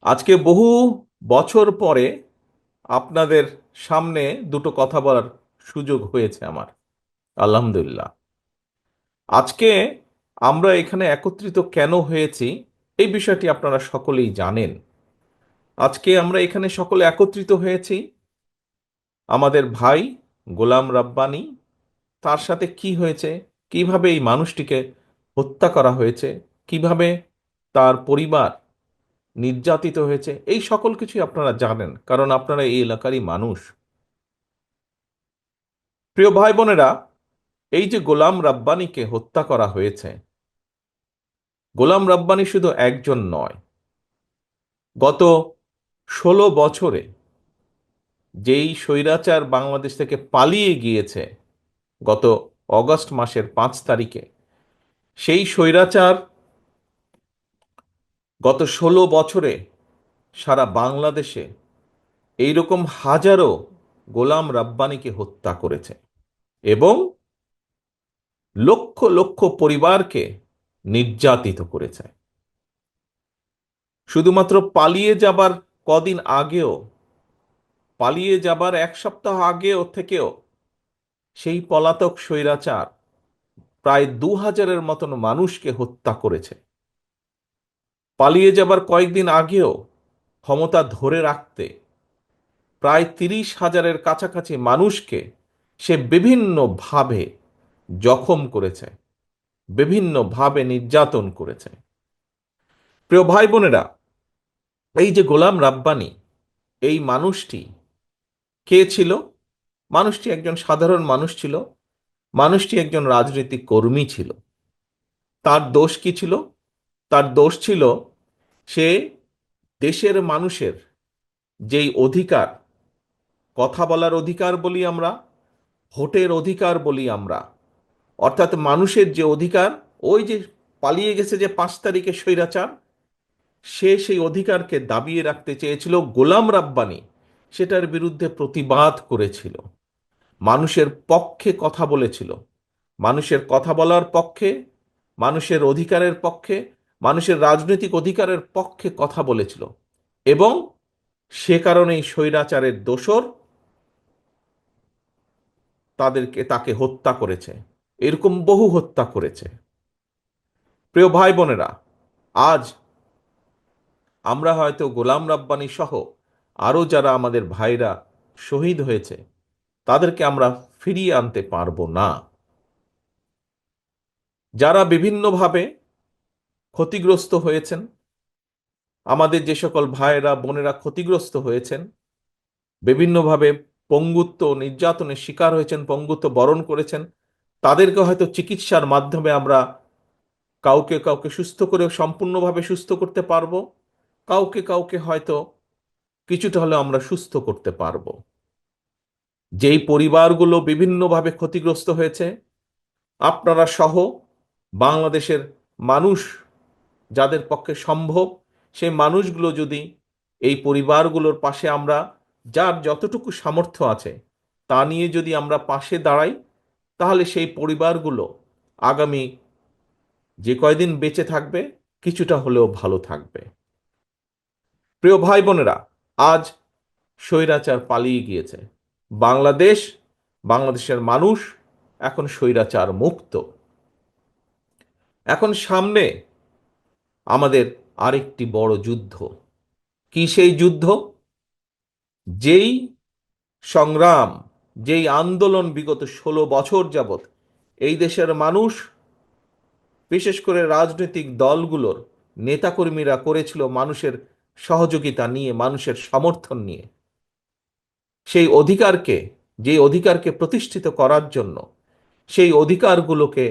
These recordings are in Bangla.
আজকে বহু বছর পরে আপনাদের সামনে দুটো কথা বলার সুযোগ হয়েছে আমার। আলহামদুলিল্লাহ। আজকে আমরা এখানে একত্রিত কেন হয়েছি এই বিষয়টি আপনারা সকলেই জানেন। আজকে আমরা এখানে সকলে একত্রিত হয়েছি আমাদের ভাই গোলাম রাব্বানি, তার সাথে কি হয়েছে, কিভাবে এই মানুষটিকে হত্যা করা হয়েছে, কিভাবে তার পরিবার নির্যাতিত হয়েছে, এই সকল কিছুই আপনারা জানেন, কারণ আপনারা এই এলাকারই মানুষ। প্রিয় ভাই বোনেরা, এই যে গোলাম রাব্বানিকে হত্যা করা হয়েছে, গোলাম রাব্বানি শুধু একজন নয়। গত 16 বছরে যেই স্বৈরাচার বাংলাদেশ থেকে পালিয়ে গিয়েছে গত অগস্ট মাসের 5 তারিখে, সেই স্বৈরাচার গত 16 বছরে সারা বাংলাদেশে এইরকম হাজারো গোলাম রাব্বানিকে হত্যা করেছে এবং লক্ষ লক্ষ পরিবারকে নির্যাতিত করেছে। শুধুমাত্র পালিয়ে যাবার কদিন আগেও, পালিয়ে যাবার 1 সপ্তাহ আগেও থেকেও সেই পলাতক স্বৈরাচার প্রায় 2000-এর মতন মানুষকে হত্যা করেছে। পালিয়ে যাবার কয়েকদিন আগেও ক্ষমতা ধরে রাখতে প্রায় 30,000-এর কাছাকাছি মানুষকে সে বিভিন্নভাবে জখম করেছে, বিভিন্নভাবে নির্যাতন করেছে। প্রিয় ভাই বোনেরা, এই যে গোলাম রাব্বানি, এই মানুষটি কে ছিল? মানুষটি একজন সাধারণ মানুষ ছিল। মানুষটি একজন রাজনৈতিক কর্মী ছিল। তার দোষ কি ছিল? তার দোষ ছিল সে দেশের মানুষের যেই অধিকার, কথা বলার অধিকার বলি আমরা, ভোটের অধিকার বলি আমরা, অর্থাৎ মানুষের যে অধিকার, ওই যে পালিয়ে গেছে যে 5 তারিখে স্বৈরাচার, সে সেই অধিকারকে দাবিয়ে রাখতে চেয়েছিল। গোলাম রাব্বানি সেটার বিরুদ্ধে প্রতিবাদ করেছিল, মানুষের পক্ষে কথা বলেছিল, মানুষের কথা বলার পক্ষে, মানুষের অধিকারের পক্ষে, মানুষের রাজনৈতিক অধিকারের পক্ষে কথা বলেছিল। এবং সে কারণেই স্বৈরাচারের দোসর তাকে হত্যা করেছে, এরকম বহু হত্যা করেছে। প্রিয় ভাই বোনেরা, আজ আমরা হয়তো গোলাম রাব্বানি সহ আরো যারা আমাদের ভাইরা শহীদ হয়েছে তাদেরকে আমরা ফিরিয়ে আনতে পারবো না। যারা বিভিন্নভাবে ক্ষতিগ্রস্ত হয়েছেন, আমাদের যে সকল ভাইয়েরা বোনেরা ক্ষতিগ্রস্ত হয়েছেন, বিভিন্নভাবে পঙ্গুত্ব নির্যাতনের শিকার হয়েছেন, পঙ্গুত্ব বরণ করেছেন, তাদেরকে হয়তো চিকিৎসার মাধ্যমে আমরা কাউকে কাউকে সুস্থ করে সম্পূর্ণভাবে সুস্থ করতে পারবো, কাউকে কাউকে হয়তো কিছুটা হলেও আমরা সুস্থ করতে পারবো। যেই পরিবারগুলো বিভিন্নভাবে ক্ষতিগ্রস্ত হয়েছে, আপনারা সহ বাংলাদেশের মানুষ যাদের পক্ষে সম্ভব, সেই মানুষগুলো যদি এই পরিবারগুলোর পাশে আমরা যার যতটুকু সামর্থ্য আছে তা নিয়ে যদি আমরা পাশে দাঁড়াই, তাহলে সেই পরিবারগুলো আগামী যে কয়দিন বেঁচে থাকবে কিছুটা হলেও ভালো থাকবে। প্রিয় ভাই বোনেরা, আজ স্বৈরাচার পালিয়ে গিয়েছে। বাংলাদেশ, বাংলাদেশের মানুষ এখন স্বৈরাচার মুক্ত। এখন সামনে আমাদের আরেকটি বড় যুদ্ধ। কি সেই যুদ্ধ? যেই সংগ্রাম, যেই আন্দোলন বিগত 16 বছর যাবৎ এই দেশের মানুষ, বিশেষ করে রাজনৈতিক দলগুলোর নেতাকর্মীরা করেছিল মানুষের সহযোগিতা নিয়ে, মানুষের সমর্থন নিয়ে, সেই অধিকারকে, যে অধিকারকে প্রতিষ্ঠিত করার জন্য, সেই অধিকারগুলোকে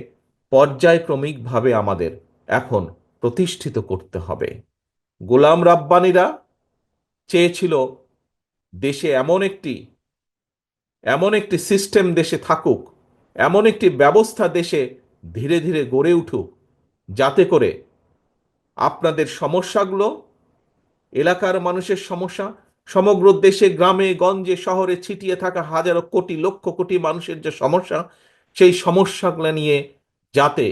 পর্যায়ক্রমিকভাবে আমাদের এখন প্রতিষ্ঠিত করতে হবে। গোলাম রাব্বানিরা চেয়েছিল দেশে এমন একটি সিস্টেম দেশে থাকুক, এমন একটি ব্যবস্থা দেশে ধীরে ধীরে গড়ে উঠুক, যাতে করে আপনাদের সমস্যাগুলো, এলাকার মানুষের সমস্যা, সমগ্র দেশে গ্রামে গঞ্জে শহরে ছিটিয়ে থাকা হাজারো কোটি লক্ষ কোটি মানুষের যে সমস্যা, সেই সমস্যাগুলো নিয়ে যাতে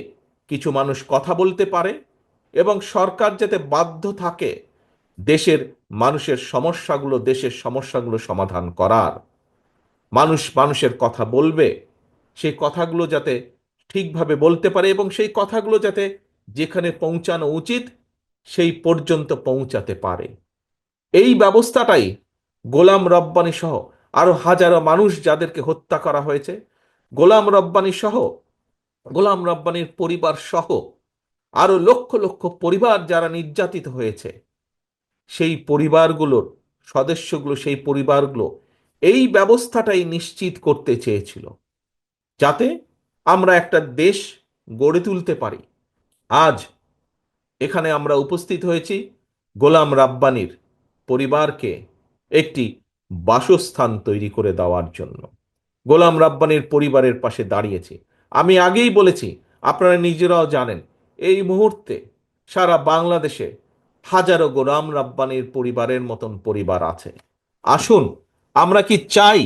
কিছু মানুষ কথা বলতে পারে এবং সরকার যাতে বাধ্য থাকে দেশের দেশের সমস্যাগুলো সমাধান করার। মানুষের কথা বলবে, সেই কথাগুলো যাতে ঠিকভাবে বলতে পারে এবং সেই কথাগুলো যাতে যেখানে পৌঁছানো উচিত সেই পর্যন্ত পৌঁছাতে পারে। এই ব্যবস্থাটাই গোলাম রব্বানী সহ আরো হাজারো মানুষ যাদেরকে হত্যা করা হয়েছে, গোলাম রব্বানী সহ, গোলাম রব্বানীর পরিবার সহ আরো লক্ষ লক্ষ পরিবার যারা নির্যাতিত হয়েছে, সেই পরিবারগুলোর সেই পরিবারগুলো এই ব্যবস্থাটাই নিশ্চিত করতে চেয়েছিল, যাতে আমরা একটা দেশ গড়ে তুলতে পারি। আজ এখানে আমরা উপস্থিত হয়েছি গোলাম রাব্বানির পরিবারকে একটি বাসস্থান তৈরি করে দেওয়ার জন্য। গোলাম রাব্বানির পরিবারের পাশে দাঁড়িয়েছি। আমি আগেই বলেছি, আপনারা নিজেরাও জানেন, এই মুহূর্তে সারা বাংলাদেশে হাজারো গোলাম রাব্বানির পরিবারের মতন পরিবার আছে। আসুন, আমরা কি চাই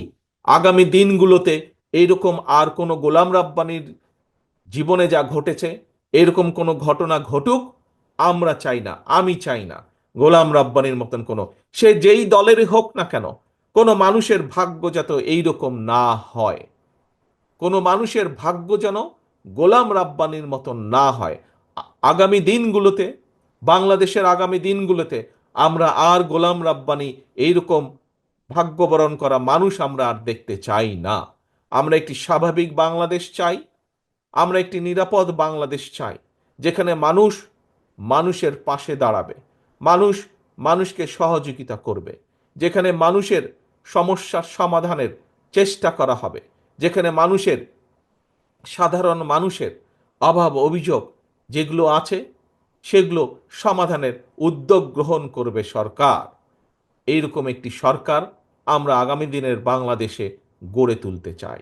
আগামী দিনগুলোতে এইরকম আর কোনো গোলাম রাব্বানির জীবনে যা ঘটেছে এরকম কোনো ঘটনা ঘটুক? আমরা চাই না, আমি চাই না গোলাম রাব্বানির মতন কোনো, সে যেই দলেরই হোক না কেন, কোনো মানুষের ভাগ্য যাতে এইরকম না হয়, কোনো মানুষের ভাগ্য যেন গোলাম রাব্বানির মতন না হয়। আগামী দিনগুলোতে, বাংলাদেশের আগামী দিনগুলোতে আমরা আর গোলাম রাব্বানি এইরকম ভাগ্যবরণ করা মানুষ আমরা আর দেখতে চাই না। আমরা একটি স্বাভাবিক বাংলাদেশ চাই, আমরা একটি নিরাপদ বাংলাদেশ চাই, যেখানে মানুষ মানুষের পাশে দাঁড়াবে, মানুষ মানুষকে সহযোগিতা করবে, যেখানে মানুষের সমস্যার সমাধানের চেষ্টা করা হবে, যেখানে সাধারণ মানুষের অভাব অভিযোগ যেগুলো আছে সেগুলো সমাধানের উদ্যোগ গ্রহণ করবে সরকার। এইরকম একটি সরকার আমরা আগামী দিনের বাংলাদেশে গড়ে তুলতে চাই।